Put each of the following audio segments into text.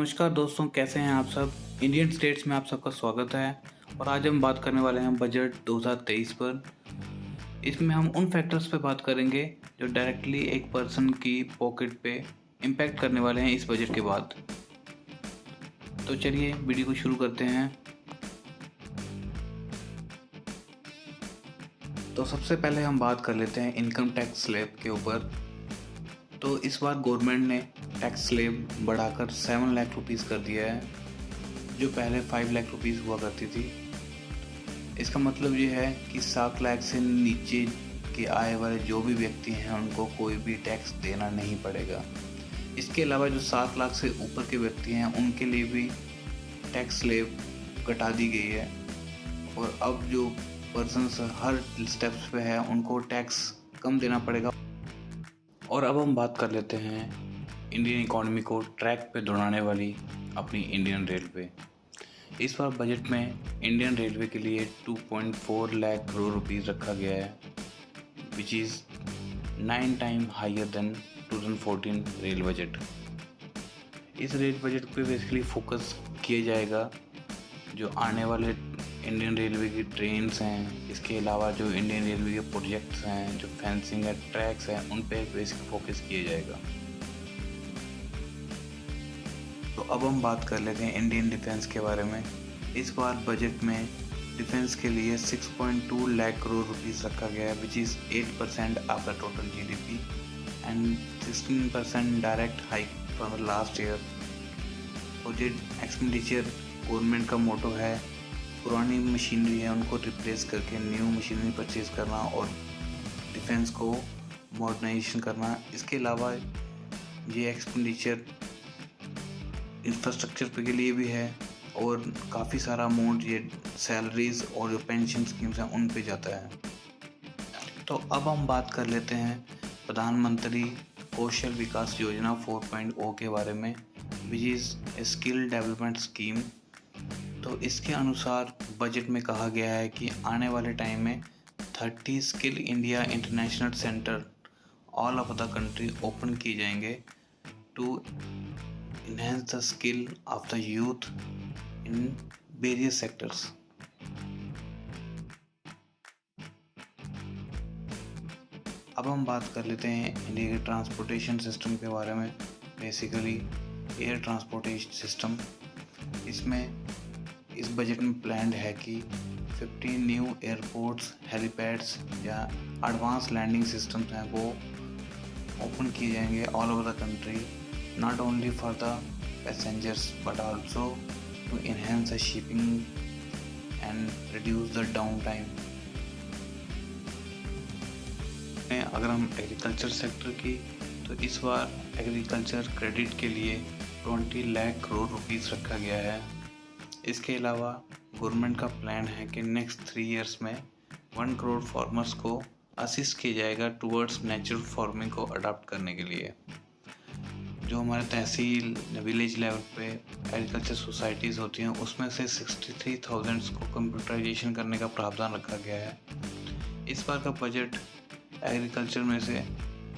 नमस्कार दोस्तों, कैसे हैं आप सब। इंडियन स्टेट्स में आप सबका स्वागत है। और आज हम बात करने वाले हैं बजट 2023 पर। इसमें हम उन फैक्टर्स पे बात करेंगे जो डायरेक्टली एक पर्सन की पॉकेट पे इम्पैक्ट करने वाले हैं इस बजट के बाद। तो चलिए वीडियो को शुरू करते हैं। तो सबसे पहले हम बात कर लेते हैं इनकम टैक्स स्लैब के ऊपर। तो इस बार गवर्नमेंट ने टैक्स स्लैब बढ़ाकर 7 लाख रुपीज़ कर दिया है, जो पहले 5 लाख रुपीज़ हुआ करती थी। इसका मतलब ये है कि 7 लाख से नीचे के आय वाले जो भी व्यक्ति हैं उनको कोई भी टैक्स देना नहीं पड़ेगा। इसके अलावा जो 7 लाख से ऊपर के व्यक्ति हैं उनके लिए भी टैक्स स्लैब घटा दी गई है। और अब जो पर्सन्स हर स्टेप्स पे है उनको टैक्स कम देना पड़ेगा। और अब हम बात कर लेते हैं इंडियन इकोनॉमी को ट्रैक पे दौड़ाने वाली अपनी इंडियन रेलवे। इस बार बजट में इंडियन रेलवे के लिए 2.4 लाख करोड़ रुपीज़ रखा गया है, which is 9 time higher than 2014 rail budget. इस रेल बजट पे बेसिकली फोकस किया जाएगा जो आने वाले इंडियन रेलवे की ट्रेन्स हैं, इसके अलावा जो इंडियन रेलवे के प्रोजेक्ट्स हैं, जो फेंसिंग है, ट्रैक्स हैं, उन पे बेसिकली फोकस किया जाएगा। तो अब हम बात कर लेते हैं इंडियन डिफेंस के बारे में। इस बार बजट में डिफेंस के लिए 6.2 लाख करोड़ रुपीज़ रखा गया है, which is 8% of the total GDP and 16% direct hike from the last year. Project expenditure government का मोटो है पुरानी मशीनरी है उनको रिप्लेस करके न्यू मशीनरी परचेज करना और डिफेंस को मॉडर्नाइजेशन करना। इसके अलावा ये एक्सपेंडिचर इंफ्रास्ट्रक्चर पे के लिए भी है और काफ़ी सारा अमाउंट ये सैलरीज और जो पेंशन स्कीम्स हैं उन पे जाता है। तो अब हम बात कर लेते हैं प्रधानमंत्री कौशल विकास योजना 4.0 के बारे में, which is a skill development scheme. तो इसके अनुसार बजट में कहा गया है कि आने वाले टाइम में 30 skill India international centre all over the country open किए जाएंगे to enhance the skill of the youth in various sectors. अब हम बात कर लेते हैं इंडिया के ट्रांसपोर्टेशन सिस्टम के बारे में, बेसिकली एयर ट्रांसपोर्टेशन सिस्टम। इसमें इस बजट में प्लान्ड है कि 50 न्यू एयरपोर्ट्स, हेलीपैड्स या एडवांस लैंडिंग सिस्टम्स हैं वो ओपन किए जाएंगे all over the country, not only for the passengers but also to enhance the shipping and reduce the down time. अगर हम एग्रीकल्चर सेक्टर की, तो इस बार एग्रीकल्चर क्रेडिट के लिए 20 लाख करोड़ रुपीज़ रखा गया है। इसके अलावा गवर्नमेंट का प्लान है कि नेक्स्ट 3 इयर्स में 1 करोड़ फार्मर्स को असिस्ट किया जाएगा टुवर्ड्स नेचुरल फार्मिंग को अडॉप्ट करने के लिए। जो हमारे तहसील विलेज लेवल पे एग्रीकल्चर सोसाइटीज़ होती हैं उसमें से 63,000 को कंप्यूटराइजेशन करने का प्रावधान रखा गया है। इस बार का बजट एग्रीकल्चर में से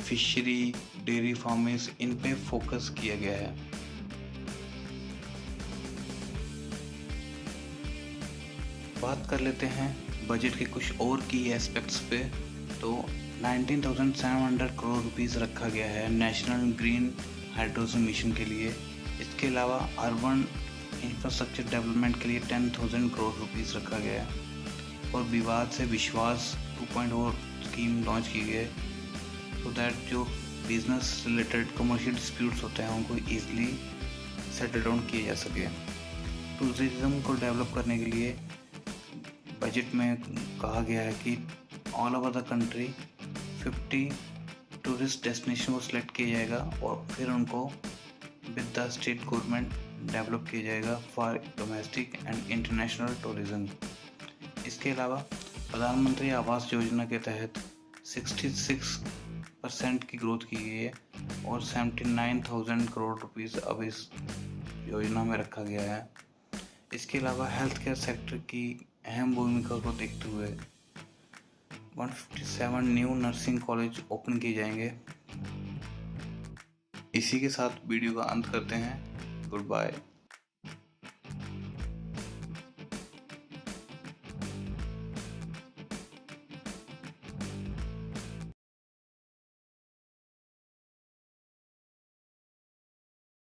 फिशरी, डेयरी फार्मिंग, इन पे फोकस किया गया है। बात कर लेते हैं बजट के कुछ और की एस्पेक्ट्स पे। तो 19,700 करोड़ रुपीज़ रखा गया है नेशनल ग्रीन हाइड्रोजन मिशन के लिए। इसके अलावा अर्बन इंफ्रास्ट्रक्चर डेवलपमेंट के लिए 10,000 करोड़ रुपीज़ रखा गया है। और विवाद से विश्वास 2.0 स्कीम लॉन्च की गई सो दैट जो बिजनेस रिलेटेड कमर्शियल डिस्प्यूट्स होते हैं उनको ईजिली सेटल डाउन किया जा सके। टूरिज्म को डेवलप करने के लिए बजट में कहा गया है कि all over the country 50 tourist destination को सिलेक्ट किया जाएगा और फिर उनको with the state government develop किया जाएगा for domestic and international tourism. इसके अलावा प्रधानमंत्री आवास योजना के तहत 66% की ग्रोथ की गई है और 79,000 करोड़ रुपीज़ अब इस योजना में रखा गया है। इसके अलावा हेल्थ केयर सेक्टर की अहम भूमिका को देखते हुए 157 न्यू नर्सिंग कॉलेज ओपन किए जाएंगे। इसी के साथ वीडियो का अंत करते हैं। Good bye.